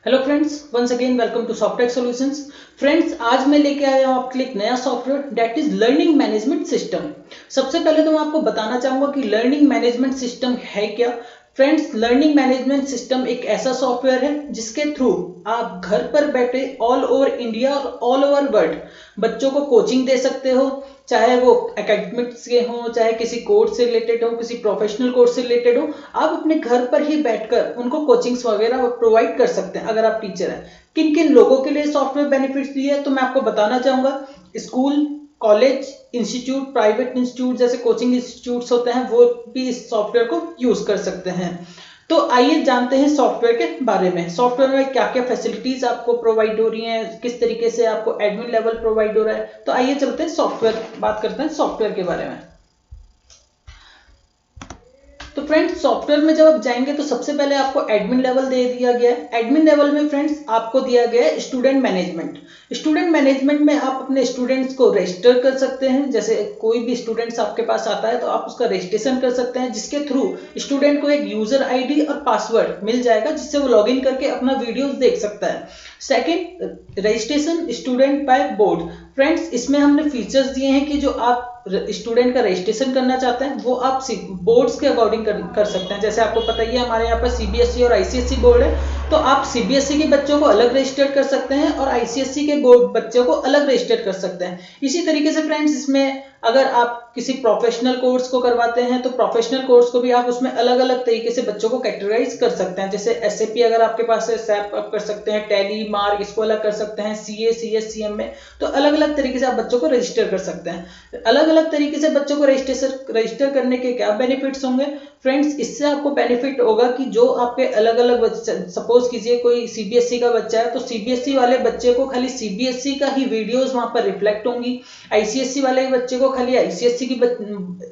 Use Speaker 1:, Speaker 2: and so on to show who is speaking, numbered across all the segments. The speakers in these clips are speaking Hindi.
Speaker 1: Hello friends, once again welcome to software solutions. Friends, आज मैं लेके आया हूँ आपके लिए एक नया software that is learning management system. सबसे पहले तो मैं आपको बताना चाहूंगा कि लर्निंग मैनेजमेंट सिस्टम है क्या। फ्रेंड्स, लर्निंग मैनेजमेंट सिस्टम एक ऐसा सॉफ्टवेयर है जिसके थ्रू आप घर पर बैठे ऑल ओवर इंडिया और ऑल ओवर वर्ल्ड बच्चों को कोचिंग दे सकते हो, चाहे वो एकेडमिक्स के हों, चाहे किसी कोर्स से रिलेटेड हो, किसी प्रोफेशनल कोर्स से रिलेटेड हो। आप अपने घर पर ही बैठकर उनको कोचिंग्स वगैरह प्रोवाइड कर सकते हैं अगर आप टीचर हैं। किन किन लोगों के लिए सॉफ्टवेयर बेनिफिट्स दिए हैं तो मैं आपको बताना चाहूंगा। School, college, institute, private institute जैसे कोचिंग इंस्टीट्यूट्स होते हैं वो भी इस सॉफ्टवेयर को यूज कर सकते हैं। तो आइए जानते हैं सॉफ्टवेयर के बारे में। सॉफ्टवेयर में क्या क्या फैसिलिटीज आपको प्रोवाइड हो रही हैं, किस तरीके से आपको एडमिन लेवल प्रोवाइड हो रहा है। तो आइए चलते हैं सॉफ्टवेयर, बात करते हैं सॉफ्टवेयर के बारे में। तो फ्रेंड्स, सॉफ्टवेयर में जब आप जाएंगे तो सबसे पहले आपको एडमिन लेवल दे दिया गया है। एडमिन लेवल में फ्रेंड्स आपको दिया गया है स्टूडेंट मैनेजमेंट। स्टूडेंट मैनेजमेंट में आप अपने स्टूडेंट्स को रजिस्टर कर सकते हैं। जैसे कोई भी स्टूडेंट्स आपके पास आता है तो आप उसका रजिस्ट्रेशन कर सकते हैं, जिसके थ्रू स्टूडेंट को एक यूजर आईडी और पासवर्ड मिल जाएगा जिससे वो लॉगिन करके अपना वीडियोस देख सकता है। Second, registration student by board. Friends, इसमें हमने फीचर्स दिए हैं कि जो आप स्टूडेंट का रजिस्ट्रेशन करना चाहते हैं वो आप बोर्ड्स के अकॉर्डिंग कर सकते हैं। जैसे आपको पता ही है, हमारे यहाँ पर सीबीएसई और आईसीएसई बोर्ड है, तो आप सीबीएसई के बच्चों को अलग रजिस्टर कर सकते हैं और आईसीएसई के बोर्ड बच्चों को अलग रजिस्टर कर सकते हैं। इसी तरीके से फ्रेंड्स, इसमें अगर आप किसी प्रोफेशनल कोर्स को करवाते हैं तो प्रोफेशनल कोर्स को भी आप उसमें अलग अलग तरीके से बच्चों को कैटेगराइज कर सकते हैं। जैसे एसएपी अगर आपके पास है, सैप आप कर सकते हैं, टैली, मार्क इसको अलग कर सकते हैं, सीए, सीएस, सीएम में तो अलग अलग तरीके से आप बच्चों को रजिस्टर कर सकते हैं। अलग अलग तरीके से बच्चों को रजिस्टर करने के क्या बेनिफिट्स होंगे फ्रेंड्स? इससे आपको बेनिफिट होगा कि जो आपके अलग अलग, सपोज कीजिए कोई सीबीएसई का बच्चा है तो सीबीएसई वाले बच्चे को खाली सीबीएसई का ही वीडियोस वहां पर रिफ्लेक्ट होंगी। आईसीएसई वाले बच्चे को खाली आईसीएसई की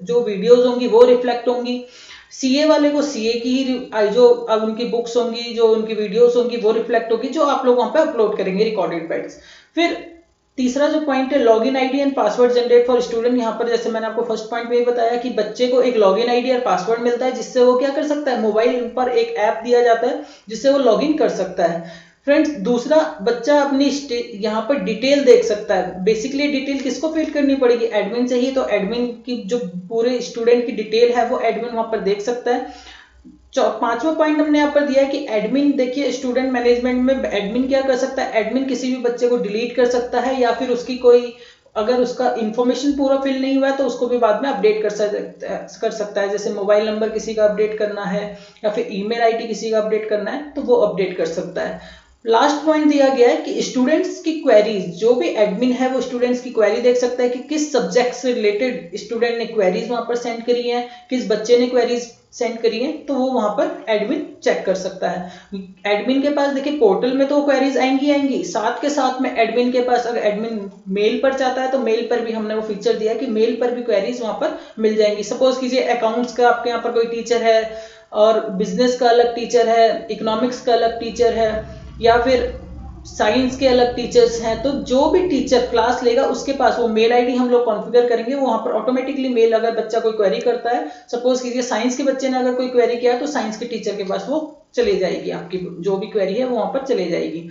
Speaker 1: जो वीडियोस होंगी वो रिफ्लेक्ट होंगी। सीए वाले को सीए की ही जो अब उनकी बुक्स होंगी, जो उनकी वीडियोस होंगी वो रिफ्लेक्ट होगी, जो आप लोग वहां पे अपलोड करेंगे रिकॉर्डेड बाइट्स। फिर तीसरा जो पॉइंट है, login ID and password generate for student. यहाँ पर जैसे मैंने आपको फर्स्ट पॉइंट में ही बताया कि बच्चे को एक लॉगिन आईडी और पासवर्ड मिलता है जिससे वो क्या कर सकता है, मोबाइल पर एक ऐप दिया जाता है जिससे वो लॉगिन कर सकता है। फ्रेंड्स, दूसरा, बच्चा अपनी यहाँ पर डिटेल देख सकता है। बेसिकली डिटेल किसको फिल करनी पड़ेगी, एडमिन से ही। तो एडमिन की जो पूरे स्टूडेंट की डिटेल है वो एडमिन वहां पर देख सकता है। पांचवा पॉइंट हमने यहाँ पर दिया है कि एडमिन, देखिए स्टूडेंट मैनेजमेंट में एडमिन क्या कर सकता है, एडमिन किसी भी बच्चे को डिलीट कर सकता है या फिर उसकी कोई, अगर उसका इंफॉर्मेशन पूरा फिल नहीं हुआ है तो उसको भी बाद में अपडेट कर सकता है। जैसे मोबाइल नंबर किसी का अपडेट करना है या फिर ईमेल आईडी किसी का अपडेट करना है तो वो अपडेट कर सकता है। लास्ट पॉइंट दिया गया है कि स्टूडेंट्स की क्वेरीज, जो भी एडमिन है वो स्टूडेंट्स की क्वेरी देख सकता है कि किस सब्जेक्ट से रिलेटेड स्टूडेंट ने क्वेरीज वहां पर सेंड करी है, किस बच्चे ने क्वेरीज सेंड करी है, तो वो वहां पर एडमिन चेक कर सकता है। एडमिन के पास देखिए पोर्टल में तो क्वेरीज आएंगी, साथ के साथ में एडमिन के पास अगर एडमिन मेल पर चाहता है तो मेल पर भी हमने वो फीचर दिया कि मेल पर भी क्वेरीज वहां पर मिल जाएंगी। सपोज कीजिए अकाउंट्स का आपके यहाँ पर कोई टीचर है और बिजनेस का अलग टीचर है, इकोनॉमिक्स का अलग टीचर है या फिर साइंस के अलग टीचर्स हैं, तो जो भी टीचर क्लास लेगा उसके पास वो मेल आईडी हम लोग कॉन्फ़िगर करेंगे। वहां पर ऑटोमेटिकली मेल, अगर बच्चा कोई क्वेरी करता है, सपोज कीजिए साइंस के बच्चे ने अगर कोई क्वेरी किया तो साइंस के टीचर के पास वो चली जाएगी, आपकी जो भी क्वेरी है वो वहां पर चली जाएगी।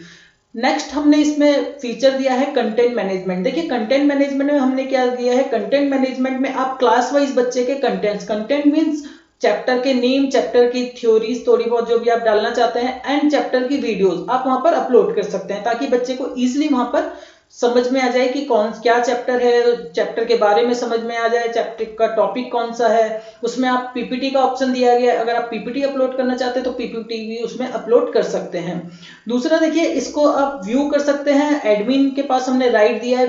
Speaker 1: नेक्स्ट हमने इसमें फीचर दिया है कंटेंट मैनेजमेंट। देखिए कंटेंट मैनेजमेंट में हमने क्या दिया है, कंटेंट मैनेजमेंट में आप क्लास वाइज बच्चे के कंटेंट मींस चैप्टर के नेम, चैप्टर की थ्योरीज थोड़ी बहुत जो भी आप डालना चाहते हैं एंड चैप्टर की वीडियोस आप वहां पर अपलोड कर सकते हैं ताकि बच्चे को इजीली वहां पर समझ में आ जाए कि कौन क्या चैप्टर है, चैप्टर के बारे में समझ में आ जाए, चैप्टर का टॉपिक कौन सा है। उसमें आप पीपीटी का ऑप्शन दिया गया है, अगर आप पीपीटी अपलोड करना चाहते हैं तो पीपीटी भी उसमें अपलोड कर सकते हैं। दूसरा देखिए, इसको आप व्यू कर सकते हैं, एडमिन के पास हमने राइट दिया है,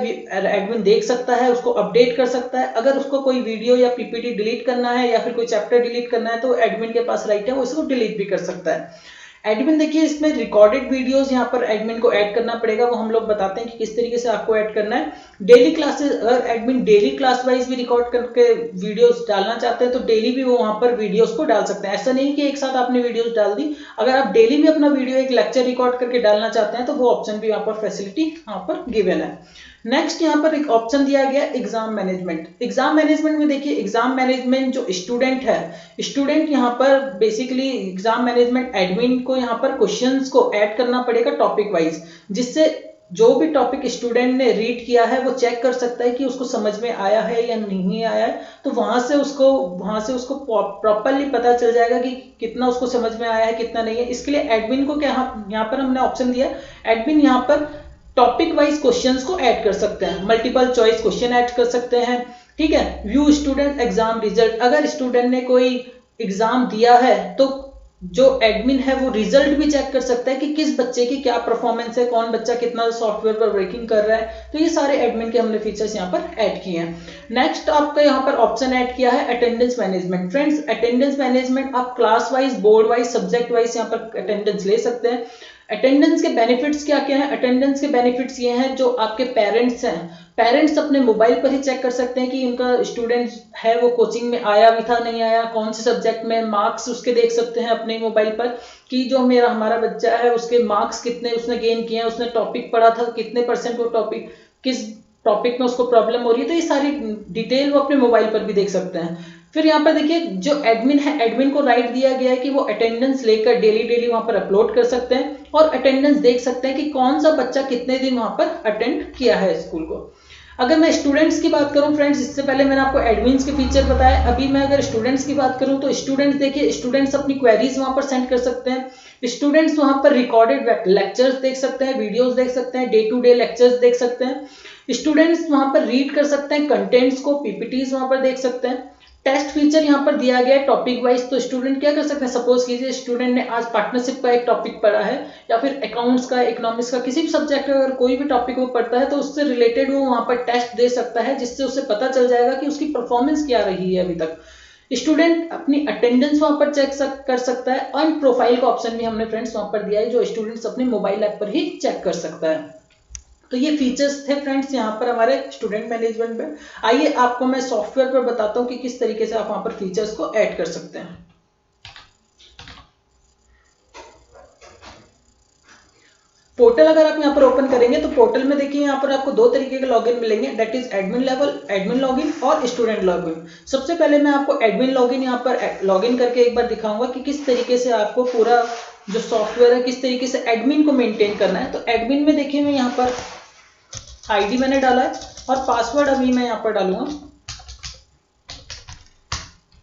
Speaker 1: एडमिन देख सकता है, उसको अपडेट कर सकता है। अगर उसको कोई वीडियो या पीपीटी डिलीट करना है या फिर कोई चैप्टर डिलीट करना है तो एडमिन के पास राइट है, वो इसको डिलीट भी कर सकता है। एडमिन देखिए, इसमें रिकॉर्डेड वीडियोस यहाँ पर एडमिन को ऐड करना पड़ेगा, वो हम लोग बताते हैं कि किस तरीके से आपको ऐड करना है। डेली क्लासेस, अगर एडमिन डेली क्लास वाइज भी रिकॉर्ड करके वीडियोस डालना चाहते हैं तो डेली भी वो वहां पर वीडियोस को डाल सकते हैं। ऐसा नहीं कि एक साथ आपने वीडियोस डाल दी, अगर आप डेली भी अपना वीडियो एक लेक्चर रिकॉर्ड करके डालना चाहते हैं तो वो ऑप्शन भी यहाँ पर फैसिलिटी यहाँ पर गिवन है। नेक्स्ट यहाँ पर एक ऑप्शन दिया गया एग्जाम मैनेजमेंट। एग्जाम मैनेजमेंट में देखिए, एग्जाम मैनेजमेंट जो स्टूडेंट है, स्टूडेंट यहाँ पर बेसिकली एग्जाम मैनेजमेंट एडमिन को यहाँ पर क्वेश्चंस को ऐड करना पड़ेगा टॉपिक वाइज, जिससे जो भी टॉपिक स्टूडेंट ने रीड किया है वो चेक कर सकता है कि उसको समझ में आया है या नहीं आया है। तो वहां से उसको प्रॉपरली पता चल जाएगा कि कितना उसको समझ में आया है कितना नहीं है। इसके लिए एडमिन को क्या यहाँ पर हमने ऑप्शन दिया, एडमिन यहाँ पर टॉपिक वाइज क्वेश्चंस को ऐड कर सकते हैं, मल्टीपल चॉइस क्वेश्चन ऐड कर सकते हैं, ठीक है। व्यू स्टूडेंट एग्जाम रिजल्ट, अगर स्टूडेंट ने कोई एग्जाम दिया है तो जो एडमिन है वो रिजल्ट भी चेक कर सकता है कि किस बच्चे की क्या परफॉर्मेंस है, कौन बच्चा कितना सॉफ्टवेयर पर वर्किंग कर रहा है। तो ये सारे एडमिन के हमने फीचर्स यहाँ पर ऐड किए हैं। नेक्स्ट आपका यहाँ पर ऑप्शन ऐड किया है attendance management. Friends, attendance management आप class wise, board wise, subject wise यहाँ पर अटेंडेंस ले सकते हैं। अटेंडेंस के बेनिफिट्स क्या क्या है? अटेंडेंस के बेनिफिट्स ये हैं, जो आपके पेरेंट्स हैं, पेरेंट्स अपने मोबाइल पर ही चेक कर सकते हैं कि उनका स्टूडेंट है वो कोचिंग में आया भी था नहीं आया, कौन से सब्जेक्ट में, मार्क्स उसके देख सकते हैं अपने मोबाइल पर कि जो हमारा बच्चा है उसके मार्क्स कितने उसने गेन किए हैं, उसने टॉपिक पढ़ा था कितने % वो टॉपिक, किस टॉपिक में उसको प्रॉब्लम हो रही है, तो ये सारी डिटेल वो अपने मोबाइल पर भी देख सकते हैं। फिर यहाँ पर देखिए, जो एडमिन है, एडमिन को राइट दिया गया है कि वो अटेंडेंस लेकर डेली वहां पर अपलोड कर सकते हैं और अटेंडेंस देख सकते हैं कि कौन सा बच्चा कितने दिन वहां पर अटेंड किया है स्कूल को। अगर मैं स्टूडेंट्स की बात करूं फ्रेंड्स, इससे पहले मैंने आपको एडमिन्स के फीचर बताया, अभी मैं अगर स्टूडेंट्स की बात करूं तो स्टूडेंट्स देखिए, स्टूडेंट्स अपनी क्वेरीज वहां पर सेंड कर सकते हैं। स्टूडेंट्स वहां पर रिकॉर्डेड लेक्चर्स देख सकते हैं, वीडियोस देख सकते हैं, डे टू डे लेक्चर्स देख सकते हैं। स्टूडेंट्स वहां पर रीड कर सकते हैं कंटेंट्स को, पीपीटीज वहां पर देख सकते हैं। टेस्ट फीचर यहाँ पर दिया गया है टॉपिक वाइज, तो स्टूडेंट क्या कर सकते हैं, सपोज कीजिए स्टूडेंट ने आज पार्टनरशिप का एक टॉपिक पढ़ा है या फिर अकाउंट्स का, इकोनॉमिक्स का, किसी भी सब्जेक्ट का अगर कोई भी टॉपिक वो पढ़ता है तो उससे रिलेटेड वो वहां पर टेस्ट दे सकता है, जिससे उसे पता चल जाएगा कि उसकी परफॉर्मेंस क्या रही है अभी तक। स्टूडेंट अपनी अटेंडेंस वहां पर चेक कर सकता है। अर्न प्रोफाइल का ऑप्शन भी हमने फ्रेंड्स वहां पर दिया है, जो स्टूडेंट्स अपने मोबाइल ऐप पर ही चेक कर सकता है। तो ये फीचर्स थे फ्रेंड्स यहाँ पर हमारे स्टूडेंट मैनेजमेंट में। आइए आपको मैं सॉफ्टवेयर पर बताता हूँ कि किस तरीके से आप वहां पर फीचर्स को ऐड कर सकते हैं। पोर्टल अगर आप यहाँ पर ओपन करेंगे तो पोर्टल में देखिए यहाँ पर आपको दो तरीके के लॉगिन मिलेंगे, that is admin level, admin login और स्टूडेंट लॉगिन। सबसे पहले मैं आपको एडमिन लॉगिन यहाँ पर लॉगिन करके एक बार दिखाऊंगा कि किस तरीके से आपको पूरा जो सॉफ्टवेयर है किस तरीके से एडमिन को मेंटेन करना है। तो एडमिन में देखिए, मैं यहाँ पर आईडी मैंने डाला है और पासवर्ड अभी मैं यहाँ पर डालूंगा,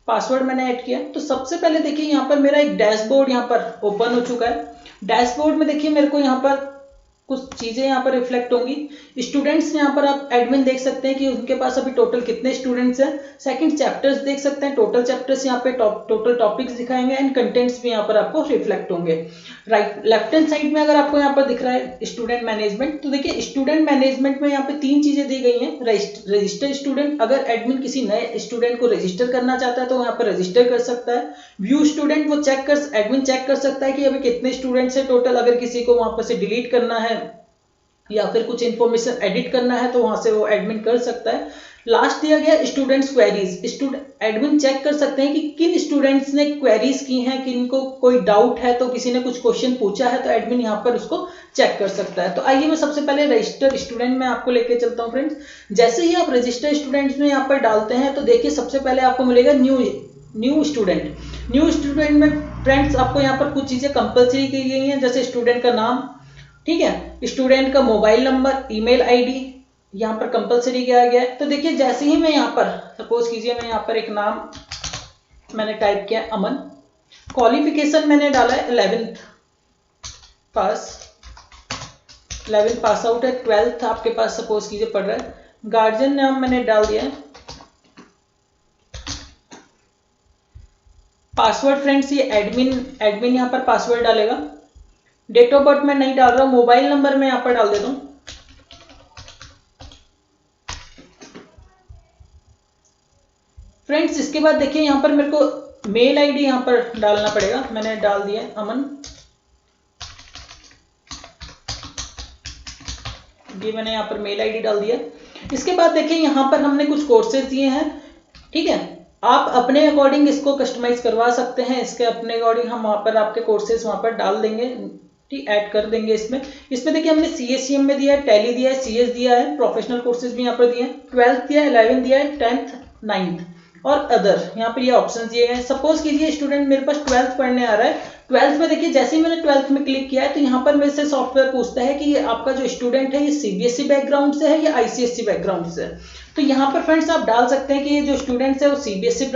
Speaker 1: पासवर्ड मैंने ऐड किया। तो सबसे पहले देखिए यहाँ पर मेरा एक डैशबोर्ड यहाँ पर ओपन हो चुका है। डैशबोर्ड में देखिए मेरे को यहाँ पर कुछ चीजें यहाँ पर रिफ्लेक्ट होंगी। स्टूडेंट्स यहाँ पर आप एडमिन देख सकते हैं कि उनके पास अभी टोटल कितने स्टूडेंट्स हैं। सेकंड, चैप्टर्स देख सकते हैं, टोटल चैप्टर्स यहाँ पे टोटल टॉपिक्स दिखाएंगे एंड कंटेंट्स भी यहाँ पर आपको रिफ्लेक्ट होंगे। राइट, लेफ्ट हैंड साइड में अगर आपको यहाँ पर दिख रहा है स्टूडेंट मैनेजमेंट, तो देखिए स्टूडेंट मैनेजमेंट में यहाँ पे 3 चीजें दी गई हैं। रजिस्टर स्टूडेंट, अगर एडमिन किसी नए स्टूडेंट को रजिस्टर करना चाहता है तो यहाँ पर रजिस्टर कर सकता है। व्यू स्टूडेंट, वो एडमिन चेक कर सकता है कि अभी कितने स्टूडेंट्स हैं टोटल, अगर किसी को वहां पर से डिलीट करना है या फिर कुछ इंफॉर्मेशन एडिट करना है तो वहां से वो एडमिन कर सकता है। लास्ट दिया गया स्टूडेंट्स क्वेरीज, एडमिन चेक कर सकते हैं कि किन स्टूडेंट्स ने क्वेरीज की हैं, कि इनको कोई डाउट है तो किसी ने कुछ क्वेश्चन पूछा है तो एडमिन यहाँ पर उसको चेक कर सकता है। तो आइए मैं सबसे पहले रजिस्टर स्टूडेंट में आपको लेके चलता हूँ फ्रेंड्स। जैसे ही आप रजिस्टर स्टूडेंट्स में यहाँ पर डालते हैं तो देखिए सबसे पहले आपको मिलेगा न्यू स्टूडेंट। न्यू स्टूडेंट में फ्रेंड्स आपको यहाँ पर कुछ चीजें कंपलसरी की गई हैं, जैसे स्टूडेंट का नाम, ठीक है, स्टूडेंट का मोबाइल नंबर, ईमेल आईडी यहाँ पर कंपलसरी किया गया है। तो देखिए जैसे ही मैं यहाँ पर सपोज कीजिए मैं यहाँ पर एक नाम मैंने टाइप किया अमन, क्वालिफिकेशन मैंने डाला है 11th पास आउट है, 12th आपके पास सपोज कीजिए पढ़ रहा है। गार्जियन नाम मैंने डाल दिया है। पासवर्ड फ्रेंड्स ये एडमिन यहाँ पर पासवर्ड डालेगा। डेट ऑफ बर्थ मैं नहीं डाल रहा हूं, मोबाइल नंबर मैं यहां पर डाल देता हूं। फ्रेंड्स इसके बाद देखिए यहां पर मेरे को मेल आईडी यहां पर डालना पड़ेगा, मैंने डाल दिया अमन, ये मैंने यहां पर मेल आईडी डाल दिया। इसके बाद देखिए यहां पर हमने कुछ कोर्सेज दिए हैं, ठीक है, आप अपने अकॉर्डिंग इसको कस्टमाइज करवा सकते हैं। इसके अपने अकॉर्डिंग हम वहां पर आपके कोर्सेज वहां पर डाल देंगे। ठीक, ऐड कर देंगे इसमें। इसमें देखिए हमने CSCM में दिया है, टैली दिया है, CS दिया है, प्रोफेशनल कोर्सेज भी यहाँ पर दिए हैं, 12th दिया है, 11th दिया है, 10th 9th और अदर, यहाँ पर ये ऑप्शन दिए गए हैं। सपोज कीजिए स्टूडेंट मेरे पास 12th पढ़ने आ रहा है, 12th में देखिए जैसे ही मैंने 12th में क्लिक किया है तो यहाँ पर मेरे से सॉफ्टवेयर पूछता है कि आपका जो स्टूडेंट है ये CBSE बैकग्राउंड से है या ICSE बैकग्राउंड से है। तो यहाँ पर फ्रेंड्स आप डाल सकते हैं कि ये जो स्टूडेंट्स है वो CBSE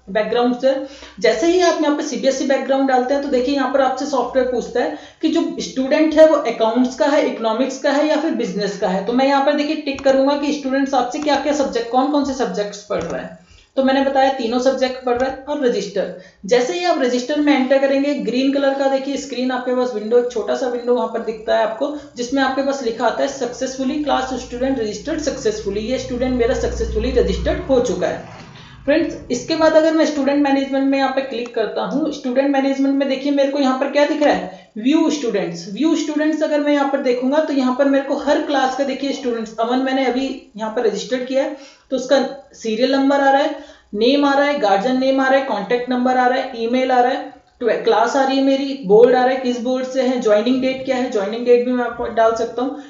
Speaker 1: बैकग्राउंड से। जैसे ही आप यहाँ पे CBSE बैकग्राउंड डालते हैं तो देखिए यहाँ पर आपसे सॉफ्टवेयर पूछता है कि जो स्टूडेंट है वो अकाउंट्स का है, इकोनॉमिक्स का है या फिर बिजनेस का है। तो मैं यहाँ पर देखिए टिक करूंगा कि स्टूडेंट्स आपसे क्या क्या सब्जेक्ट, कौन कौन से सब्जेक्ट्स पढ़ रहा है। तो मैंने बताया तीनों सब्जेक्ट पढ़ रहा है। और रजिस्टर, जैसे ही आप रजिस्टर में एंटर करेंगे, ग्रीन कलर का देखिए स्क्रीन आपके पास विंडो, एक छोटा सा विंडो वहां पर दिखता है आपको, जिसमें आपके पास लिखा आता है successfully class student registered successfully. ये स्टूडेंट मेरा सक्सेसफुली रजिस्टर्ड हो चुका है फ्रेंड्स। इसके बाद अगर मैं स्टूडेंट मैनेजमेंट में यहाँ पे क्लिक करता हूँ, स्टूडेंट मैनेजमेंट में देखिए मेरे को यहाँ पर क्या दिख रहा है, व्यू स्टूडेंट्स। व्यू स्टूडेंट्स अगर मैं यहाँ पर देखूंगा तो यहाँ पर मेरे को हर क्लास का देखिए स्टूडेंट्स, अमन मैंने अभी यहाँ पर रजिस्टर्ड किया है तो उसका सीरियल नंबर आ रहा है, नेम आ रहा है, गार्जियन नेम आ रहा है, कॉन्टेक्ट नंबर आ रहा है, ईमेल आ रहा है, क्लास आ रही है मेरी, बोर्ड आ रहा है, किस बोर्ड से है, ज्वाइनिंग डेट क्या है, ज्वाइनिंग डेट भी मैं आपको डाल सकता हूँ।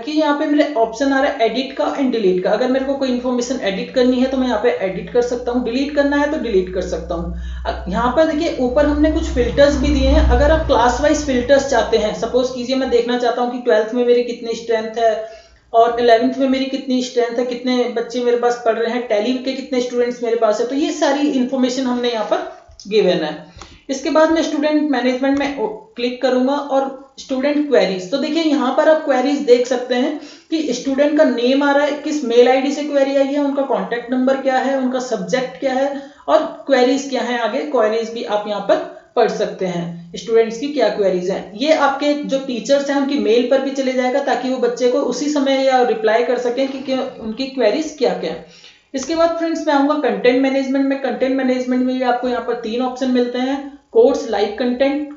Speaker 1: कि यहाँ पे मेरे ऑप्शन आ रहा है एडिट का एंड डिलीट का। अगर मेरे को कोई इन्फॉर्मेशन एडिट करनी है तो मैं यहाँ पे एडिट कर सकता हूँ, डिलीट करना है तो डिलीट कर सकता हूँ। यहाँ पर देखिए ऊपर हमने कुछ फिल्टर्स भी दिए हैं। अगर आप क्लास वाइज फिल्टर्स चाहते हैं, सपोज कीजिए मैं देखना चाहता हूँ कि 12th में मेरी कितनी स्ट्रेंथ है और 11th में मेरी कितनी स्ट्रेंथ है, कितने बच्चे मेरे पास पढ़ रहे हैं, टैली के कितने स्टूडेंट्स मेरे पास है, तो ये सारी इंफॉर्मेशन हमने यहाँ पर गिवन है। इसके बाद मैं स्टूडेंट मैनेजमेंट में क्लिक करूंगा और स्टूडेंट क्वेरीज, तो देखिए यहाँ पर आप क्वेरीज देख सकते हैं कि स्टूडेंट का नेम आ रहा है, किस मेल आईडी से क्वेरी आई है, उनका कॉन्टेक्ट नंबर क्या है, उनका सब्जेक्ट क्या है और क्वेरीज क्या है। आगे क्वेरीज भी आप यहाँ पर पढ़ सकते हैं, स्टूडेंट्स की क्या क्वेरीज हैं। ये आपके जो टीचर्स हैं उनकी मेल पर भी चले जाएगा ताकि वो बच्चे को उसी समय या रिप्लाई कर सकें कि उनकी क्वेरीज क्या क्या है। इसके बाद फ्रेंड्स मैं आऊंगा कंटेंट मैनेजमेंट में। कंटेंट मैनेजमेंट में आपको यहाँ पर 3 ऑप्शन मिलते हैं, course live content,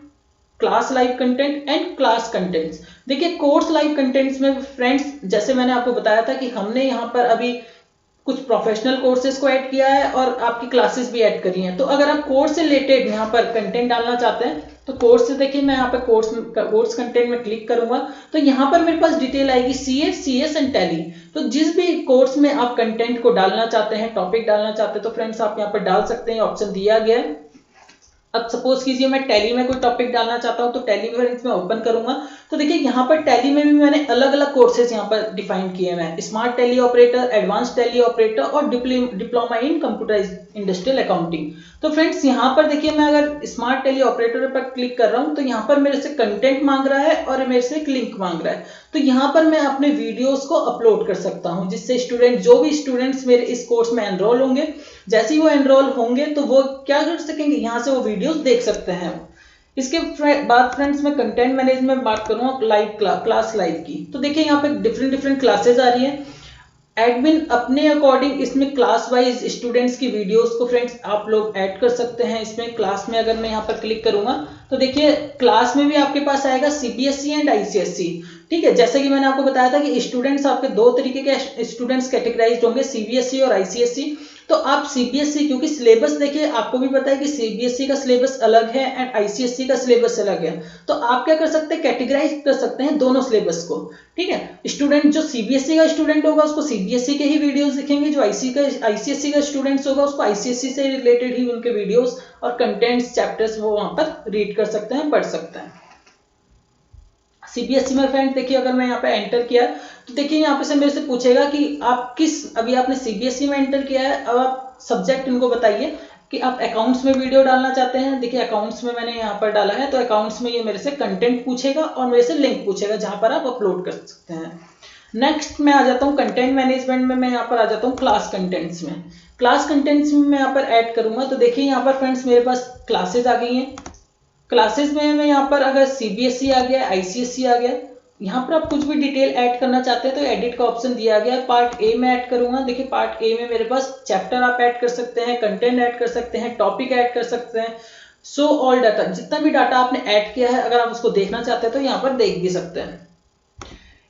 Speaker 1: class live content and class contents. देखिए कोर्स लाइव कंटेंट्स में फ्रेंड्स जैसे मैंने आपको बताया था कि हमने यहाँ पर अभी कुछ प्रोफेशनल कोर्सेज को ऐड किया है और आपकी क्लासेस भी ऐड करी हैं। तो अगर आप कोर्स से रिलेटेड यहाँ पर कंटेंट डालना चाहते हैं तो कोर्स से देखिए मैं यहाँ पर कोर्स कंटेंट में क्लिक करूंगा तो यहाँ पर मेरे पास डिटेल आएगी CS एंड टैली। तो जिस भी कोर्स में आप कंटेंट को डालना चाहते हैं, टॉपिक डालना चाहते हैं तो फ्रेंड्स आप यहाँ पर डाल सकते हैं, ऑप्शन दिया गया है। अब सपोज कीजिए मैं टैली में कोई टॉपिक डालना चाहता हूं तो टैली फ्रेंड्स में ओपन करूंगा तो देखिए यहाँ पर टैली में भी मैंने अलग अलग कोर्सेज यहाँ पर डिफाइन किए हैं, smart Tally operator, advance Tally operator और diploma in computerized industrial accounting. तो फ्रेंड्स यहाँ पर देखिए मैं अगर स्मार्ट टैली ऑपरेटर पर क्लिक कर रहा हूँ तो यहाँ पर मेरे से कंटेंट मांग रहा है और मेरे से एक लिंक मांग रहा है। तो यहाँ पर मैं अपने वीडियोस को अपलोड कर सकता हूँ जिससे स्टूडेंट, जो भी स्टूडेंट्स मेरे इस कोर्स में एनरोल होंगे, जैसे ही वो एनरोल होंगे तो वो क्या कर सकेंगे, यहाँ से वो वीडियोस देख सकते हैं। इसके बाद फ्रेंड्स मैं कंटेंट मैनेजमेंट बात करूंगा लाइव क्लास लाइव की। तो देखिए यहाँ पे डिफरेंट क्लासेस आ रही है। एडमिन अपने अकॉर्डिंग इसमें क्लास वाइज स्टूडेंट्स की वीडियोस को फ्रेंड्स आप लोग ऐड कर सकते हैं इसमें। क्लास में अगर मैं यहाँ पर क्लिक करूंगा तो देखिए क्लास में भी आपके पास आएगा CBSE एंड ICSE। ठीक है, जैसे कि मैंने आपको बताया था कि स्टूडेंट्स आपके 2 तरीके के स्टूडेंट्स कैटेगराइज्ड होंगे, CBSE और ICSE। तो आप CBSE, क्योंकि सिलेबस देखिए आपको भी पता है कि CBSE का सिलेबस अलग है एंड ICSE का सिलेबस अलग है, तो आप क्या कर सकते हैं, कैटेगराइज कर सकते हैं दोनों सिलेबस को। ठीक है, स्टूडेंट जो CBSE का स्टूडेंट होगा उसको CBSE के ही वीडियोस दिखेंगे, जो ICSE का स्टूडेंट्स होगा उसको ICSE से रिलेटेड ही उनके वीडियोस और कंटेंट्स, चैप्टर्स वो वहां पर रीड कर सकते हैं, पढ़ सकते हैं। CBSE में फ्रेंड देखिए अगर मैं यहाँ पे एंटर किया तो देखिए यहाँ पे से मेरे से पूछेगा कि आप किस, अभी आपने CBSE में एंटर किया है, अब आप सब्जेक्ट इनको बताइए कि आप अकाउंट्स में वीडियो डालना चाहते हैं। देखिए अकाउंट्स में मैंने यहाँ पर डाला है तो अकाउंट्स में ये मेरे से कंटेंट पूछेगा और मेरे से लिंक पूछेगा जहां पर आप अपलोड कर सकते हैं। नेक्स्ट मैं आ जाता हूँ कंटेंट मैनेजमेंट में, मैं यहाँ पर आ जाता हूँ क्लास कंटेंट्स में। क्लास कंटेंट्स में मैं यहाँ पर ऐड करूंगा तो देखिए यहाँ पर फ्रेंड्स मेरे पास क्लासेज आ गई हैं। क्लासेस में मैं यहाँ पर अगर CBSE आ गया, ICSE आ गया, यहाँ पर आप कुछ भी डिटेल ऐड करना चाहते हैं तो एडिट का ऑप्शन दिया गया है। पार्ट A में ऐड करूंगा, देखिए पार्ट A में मेरे पास चैप्टर आप ऐड कर सकते हैं, कंटेंट ऐड कर सकते हैं, टॉपिक ऐड कर सकते हैं, सो ऑल डाटा, जितना भी डाटा आपने ऐड किया है अगर आप उसको देखना चाहते हैं तो यहाँ पर देख भी सकते हैं।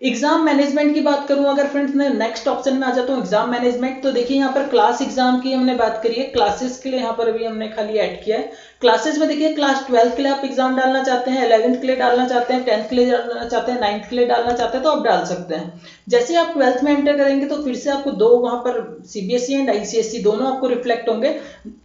Speaker 1: एग्जाम मैनेजमेंट की बात करूं अगर फ्रेंड्स, मैं नेक्स्ट ऑप्शन में आ जाता हूं एग्जाम मैनेजमेंट। तो देखिए यहाँ पर क्लास एग्जाम की हमने बात करी है, क्लासेस के लिए यहाँ पर अभी हमने खाली ऐड किया है। क्लासेस में देखिए क्लास 12 के लिए आप एग्जाम डालना चाहते हैं, 11th के लिए डालना चाहते हैं, 10th के लिए डालना चाहते हैं, 9th के लिए डालना चाहते हैं तो आप डाल सकते हैं। जैसे आप 12th में एंटर करेंगे तो फिर से आपको दो वहां पर सीबीएसई एंड आईसीएसई दोनों आपको रिफ्लेक्ट होंगे,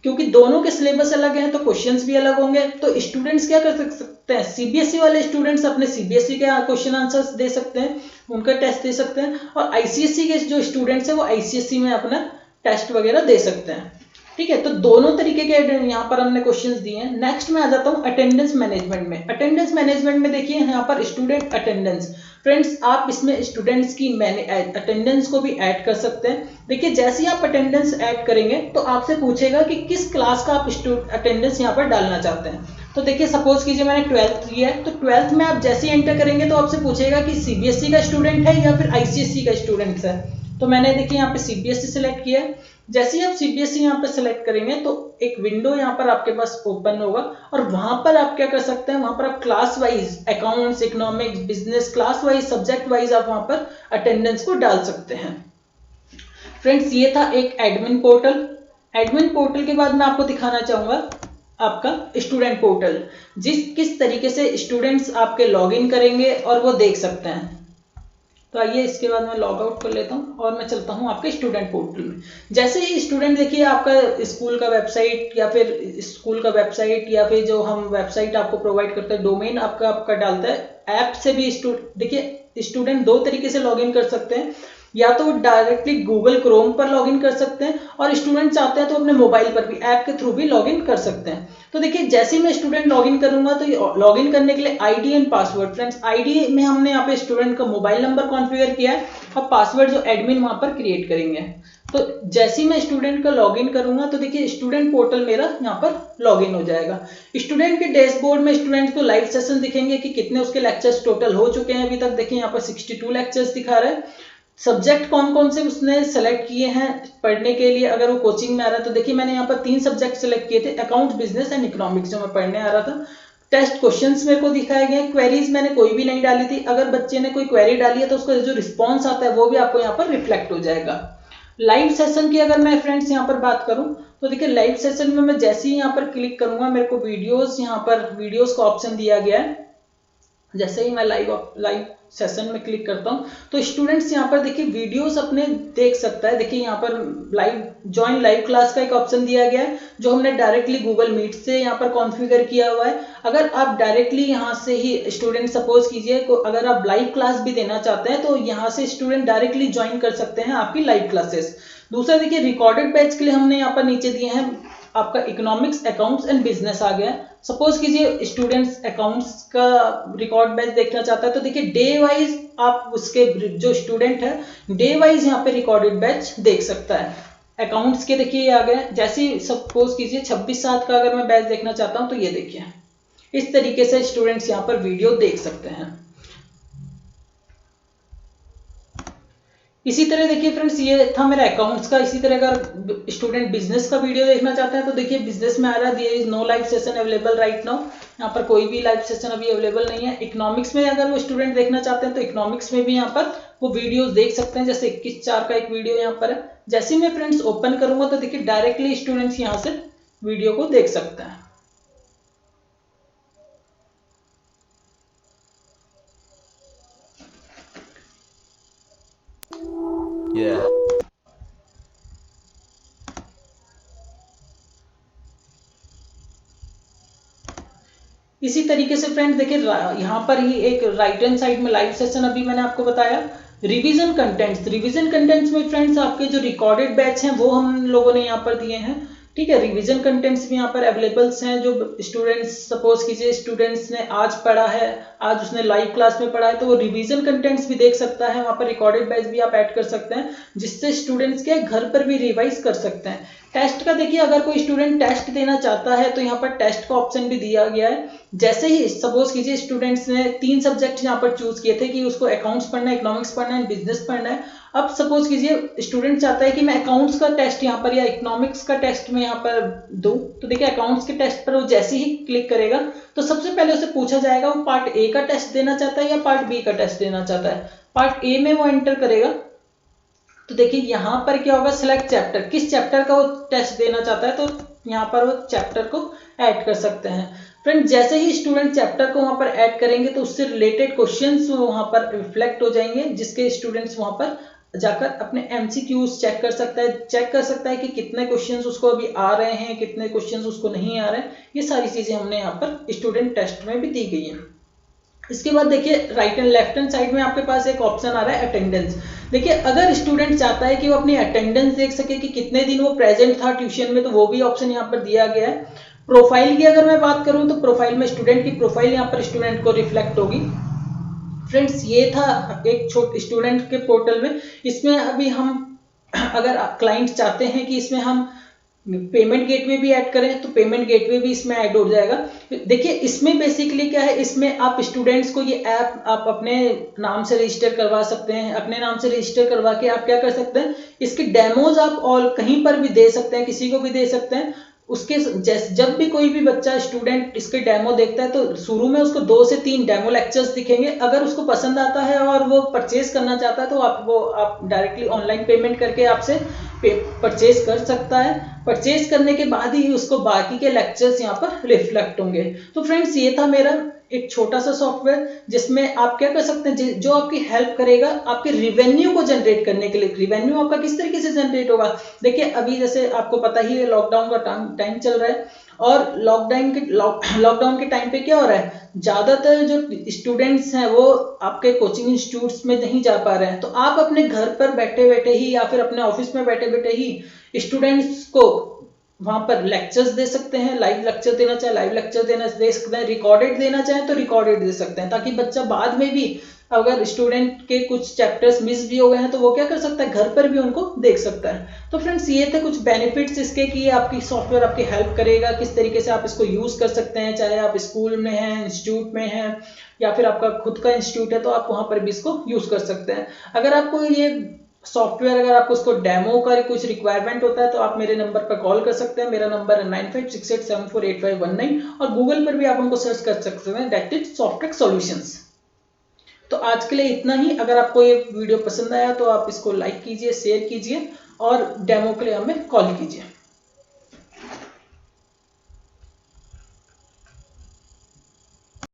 Speaker 1: क्योंकि दोनों के सिलेबस अलग हैं तो क्वेश्चंस भी अलग होंगे। तो स्टूडेंट्स क्या कर सकते हैं, सीबीएसई वाले स्टूडेंट्स अपने सीबीएसई के क्वेश्चन आंसर्स दे सकते हैं, उनका टेस्ट दे सकते हैं, और आईसीएसई के जो स्टूडेंट्स हैं वो आईसीएसई में अपना टेस्ट वगैरह दे सकते हैं। ठीक है, तो दोनों तरीके के यहाँ पर हमने क्वेश्चंस दिए हैं। नेक्स्ट में आ जाता हूँ अटेंडेंस मैनेजमेंट में। अटेंडेंस मैनेजमेंट में देखिए यहाँ पर स्टूडेंट अटेंडेंस, फ्रेंड्स आप इसमें स्टूडेंट्स की अटेंडेंस को भी ऐड कर सकते हैं। देखिए जैसे ही आप अटेंडेंस ऐड करेंगे तो आपसे पूछेगा कि किस क्लास का आप अटेंडेंस यहाँ पर डालना चाहते हैं। तो देखिए सपोज कीजिए मैंने 12th किया है, तो 12th में आप जैसे ही एंटर करेंगे तो आपसे पूछेगा कि सीबीएसई का स्टूडेंट है या फिर आईसीएसई का स्टूडेंट है। तो मैंने देखिए यहाँ पे सीबीएसई सेलेक्ट किया है। जैसे ही आप सीबीएसई यहाँ पे सेलेक्ट करेंगे तो एक विंडो यहाँ पर आपके पास ओपन होगा, और वहां पर आप क्या कर सकते हैं, वहां पर आप class wise accounts, economics, business, class wise, subject wise आप वहां पर अटेंडेंस को डाल सकते हैं। फ्रेंड्स ये था एक एडमिन पोर्टल। एडमिन पोर्टल के बाद मैं आपको दिखाना चाहूंगा आपका स्टूडेंट पोर्टल, किस तरीके से स्टूडेंट्स आपके लॉगिन करेंगे और वो देख सकते हैं। तो आइए इसके बाद मैं लॉग आउट कर लेता हूँ और मैं चलता हूँ आपके स्टूडेंट पोर्टल में। जैसे ही स्टूडेंट देखिए आपका स्कूल का वेबसाइट या फिर स्कूल का वेबसाइट या फिर जो हम वेबसाइट आपको प्रोवाइड करते हैं डोमेन आपका डालता है, ऐप से भी देखिए स्टूडेंट दो तरीके से लॉगिन कर सकते हैं, या तो वो डायरेक्टली गूगल क्रोम पर लॉगिन कर सकते हैं, और स्टूडेंट चाहते हैं तो अपने मोबाइल पर भी ऐप के थ्रू भी लॉगिन कर सकते हैं। तो देखिए जैसे ही मैं स्टूडेंट लॉगिन करूंगा तो लॉगिन करने के लिए ID and password, friends ID में हमने यहाँ पे स्टूडेंट का मोबाइल नंबर कॉन्फ़िगर किया है, और पासवर्ड जो एडमिन वहां पर क्रिएट करेंगे। तो जैसे ही मैं स्टूडेंट का लॉगिन करूंगा तो देखिए स्टूडेंट पोर्टल मेरा यहाँ पर लॉगिन हो जाएगा। स्टूडेंट के डैशबोर्ड में स्टूडेंट को लाइव सेशन दिखेंगे कि कितने उसके लेक्चर्स टोटल हो चुके हैं अभी तक। देखिए यहाँ पर 62 लेक्चर्स दिखा रहा है। सब्जेक्ट कौन कौन से उसने सेलेक्ट किए हैं पढ़ने के लिए, अगर वो कोचिंग में आ रहा है तो देखिए मैंने यहाँ पर 3 सब्जेक्ट सेलेक्ट किए थे, अकाउंट्स, बिजनेस एंड इकोनॉमिक्स, जो मैं पढ़ने आ रहा था। टेस्ट क्वेश्चंस मेरे को दिखाए गए, क्वेरीज मैंने कोई भी नहीं डाली थी। अगर बच्चे ने कोई क्वेरी डाली है तो उसका जो रिस्पॉन्स आता है वो भी आपको यहाँ पर रिफ्लेक्ट हो जाएगा। लाइव सेशन की अगर मैं फ्रेंड्स यहाँ पर बात करूं तो देखिए लाइव सेशन में मैं जैसे ही यहाँ पर क्लिक करूंगा मेरे को वीडियोस, यहाँ पर वीडियोस का ऑप्शन दिया गया है। जैसे ही मैं लाइव सेशन में क्लिक करता हूं तो स्टूडेंट्स यहाँ पर देखिए वीडियोस अपने देख सकता है। देखिए यहाँ पर लाइव ज्वाइन लाइव क्लास का एक ऑप्शन दिया गया है जो हमने डायरेक्टली गूगल मीट से यहाँ पर कॉन्फ़िगर किया हुआ है। अगर आप डायरेक्टली यहाँ से ही स्टूडेंट सपोज कीजिए अगर आप लाइव क्लास भी देना चाहते हैं तो यहाँ से स्टूडेंट डायरेक्टली ज्वाइन कर सकते हैं आपकी लाइव क्लासेस। दूसरा देखिए रिकॉर्डेड बैच के लिए हमने यहाँ पर नीचे दिए हैं आपका इकोनॉमिक्स, अकाउंट्स एंड बिजनेस आ गया। सपोज कीजिए स्टूडेंट्स अकाउंट्स का रिकॉर्ड बैच देखना चाहता है तो देखिए डे वाइज आप उसके जो स्टूडेंट है डे वाइज यहाँ पे रिकॉर्डेड बैच देख सकता है। अकाउंट्स के देखिए ये आ गए। जैसे सपोज कीजिए 26/7 का अगर मैं बैच देखना चाहता हूँ तो ये देखिए इस तरीके से स्टूडेंट्स यहाँ पर वीडियो देख सकते हैं। इसी तरह देखिए फ्रेंड्स ये था मेरा अकाउंट्स का। इसी तरह अगर स्टूडेंट बिजनेस का वीडियो देखना चाहता है तो देखिए बिजनेस में आ रहा है there is no live session available right now, यहाँ पर कोई भी लाइव सेशन अभी अवेलेबल नहीं है। इकोनॉमिक्स में अगर वो स्टूडेंट देखना चाहते हैं तो इकोनॉमिक्स में भी यहाँ पर वो वीडियोस देख सकते हैं। जैसे 21/4 का एक वीडियो यहाँ पर है। जैसे मैं फ्रेंड्स ओपन करूंगा तो देखिए डायरेक्टली स्टूडेंट्स यहाँ से वीडियो को देख सकते हैं।
Speaker 2: Yeah.
Speaker 1: इसी तरीके से फ्रेंड्स देखिए यहाँ पर ही एक राइट हैंड साइड में लाइव सेशन अभी मैंने आपको बताया। रिवीजन कंटेंट्स में फ्रेंड्स आपके जो रिकॉर्डेड बैच हैं वो हम लोगों ने यहाँ पर दिए हैं। ठीक है, रिवीजन कंटेंट्स भी यहाँ पर अवेलेबल्स हैं। जो स्टूडेंट्स सपोज कीजिए स्टूडेंट्स ने आज पढ़ा है, आज उसने लाइव क्लास में पढ़ा है तो वो रिवीजन कंटेंट्स भी देख सकता है। वहाँ पर रिकॉर्डेड बैच भी आप ऐड कर सकते हैं जिससे स्टूडेंट्स के घर पर भी रिवाइज कर सकते हैं। टेस्ट का देखिए अगर कोई स्टूडेंट टेस्ट देना चाहता है तो यहाँ पर टेस्ट का ऑप्शन भी दिया गया है। जैसे ही सपोज कीजिए स्टूडेंट्स ने 3 सब्जेक्ट यहाँ पर चूज किए थे कि उसको अकाउंट्स पढ़ना है, इकोनॉमिक्स पढ़ना है, बिजनेस पढ़ना है। अब सपोज कीजिए स्टूडेंट चाहता है कि मैं अकाउंट्स का टेस्ट यहाँ पर या इकोनॉमिक्स का टेस्ट मैं यहाँ पर दूं, तो देखिए अकाउंट्स के टेस्ट पर वो जैसे ही क्लिक करेगा तो सबसे पहले उसे पूछा जाएगा वो पार्ट ए का टेस्ट देना चाहता है या पार्ट बी का टेस्ट देना चाहता है। पार्ट ए में वो एंटर करेगा तो देखिए यहाँ पर क्या होगा, सिलेक्ट चैप्टर, किस चैप्टर का वो टेस्ट देना चाहता है तो यहाँ पर वो चैप्टर को ऐड कर सकते हैं। फ्रेंड जैसे ही स्टूडेंट चैप्टर को वहां पर ऐड करेंगे तो उससे रिलेटेड क्वेश्चंस वहां पर रिफ्लेक्ट हो जाएंगे, जिसके स्टूडेंट्स वहां पर जाकर अपने एमसीक्यूज चेक कर सकता है कि कितने क्वेश्चंस उसको अभी आ रहे हैं, कितने क्वेश्चंस उसको नहीं आ रहे हैं। ये सारी चीजें हमने यहाँ पर स्टूडेंट टेस्ट में भी दी गई है। इसके बाद देखिए right and left hand side में आपके पास एक ऑप्शन आ रहा है अटेंडेंस। देखिए अगर स्टूडेंट चाहता है कि वो अपनी अटेंडेंस देख सके कि कितने दिन वो प्रेजेंट था ट्यूशन में, तो वो भी ऑप्शन यहाँ पर दिया गया है। प्रोफाइल की अगर मैं बात करूं तो प्रोफाइल में स्टूडेंट की प्रोफाइल यहाँ पर स्टूडेंट को रिफ्लेक्ट होगी। फ्रेंड्स ये था एक छोटे स्टूडेंट के पोर्टल में। इसमें अभी हम अगर क्लाइंट चाहते हैं कि इसमें हम पेमेंट गेटवे भी ऐड करें तो पेमेंट गेटवे भी इसमें ऐड हो जाएगा। देखिए इसमें बेसिकली क्या है, इसमें आप स्टूडेंट्स को ये ऐप आप अपने नाम से रजिस्टर करवा सकते हैं। अपने नाम से रजिस्टर करवा के आप क्या कर सकते हैं, इसके डेमोज आप और कहीं पर भी दे सकते हैं, किसी को भी दे सकते हैं। उसके जब भी कोई भी बच्चा स्टूडेंट इसके डेमो देखता है तो शुरू में उसको 2 से 3 डेमो लेक्चर्स दिखेंगे। अगर उसको पसंद आता है और वो परचेज करना चाहता है तो आप डायरेक्टली ऑनलाइन पेमेंट करके आपसे परचेज कर सकता है। परचेज करने के बाद ही उसको बाकी के लेक्चर्स यहाँ पर रिफ्लेक्ट होंगे। तो फ्रेंड्स ये था मेरा एक छोटा सा सॉफ्टवेयर जिसमें आप क्या कर सकते हैं, जो आपकी हेल्प करेगा आपके रिवेन्यू को जनरेट करने के लिए। रिवेन्यू आपका किस तरीके से जनरेट होगा, देखिए अभी जैसे आपको पता ही है लॉकडाउन का टाइम चल रहा है और लॉकडाउन के टाइम पे क्या हो रहा है, ज्यादातर जो स्टूडेंट्स हैं वो आपके कोचिंग इंस्टीट्यूट्स में नहीं जा पा रहे हैं। तो आप अपने घर पर बैठे बैठे ही या फिर अपने ऑफिस में बैठे बैठे ही स्टूडेंट्स को वहां पर लेक्चर्स दे सकते हैं। लाइव लेक्चर देना चाहे लाइव लेक्चर दे सकते हैं, रिकॉर्डेड देना चाहे तो रिकॉर्डेड दे सकते हैं, ताकि बच्चा बाद में भी अगर स्टूडेंट के कुछ चैप्टर्स मिस भी हो गए हैं तो वो क्या कर सकता है, घर पर भी उनको देख सकता है। तो फ्रेंड्स ये थे कुछ बेनिफिट्स इसके कि आपकी सॉफ्टवेयर आपकी हेल्प करेगा, किस तरीके से आप इसको यूज कर सकते हैं, चाहे आप स्कूल में हैं, इंस्टीट्यूट में हैं या फिर आपका खुद का इंस्टीट्यूट है तो आप वहां पर भी इसको यूज कर सकते हैं। अगर आपको ये सॉफ्टवेयर अगर आपको उसको डेमो का कुछ रिक्वायरमेंट होता है तो आप मेरे नंबर पर कॉल कर सकते हैं। मेरा नंबर है 9568748519 और गूगल पर भी आप हमको सर्च कर सकते हैं, दैट इज सॉफ्टटेक सॉल्यूशंस। तो आज के लिए इतना ही। अगर आपको ये वीडियो पसंद आया तो आप इसको लाइक कीजिए, शेयर कीजिए और डेमो के लिए हमें कॉल कीजिए।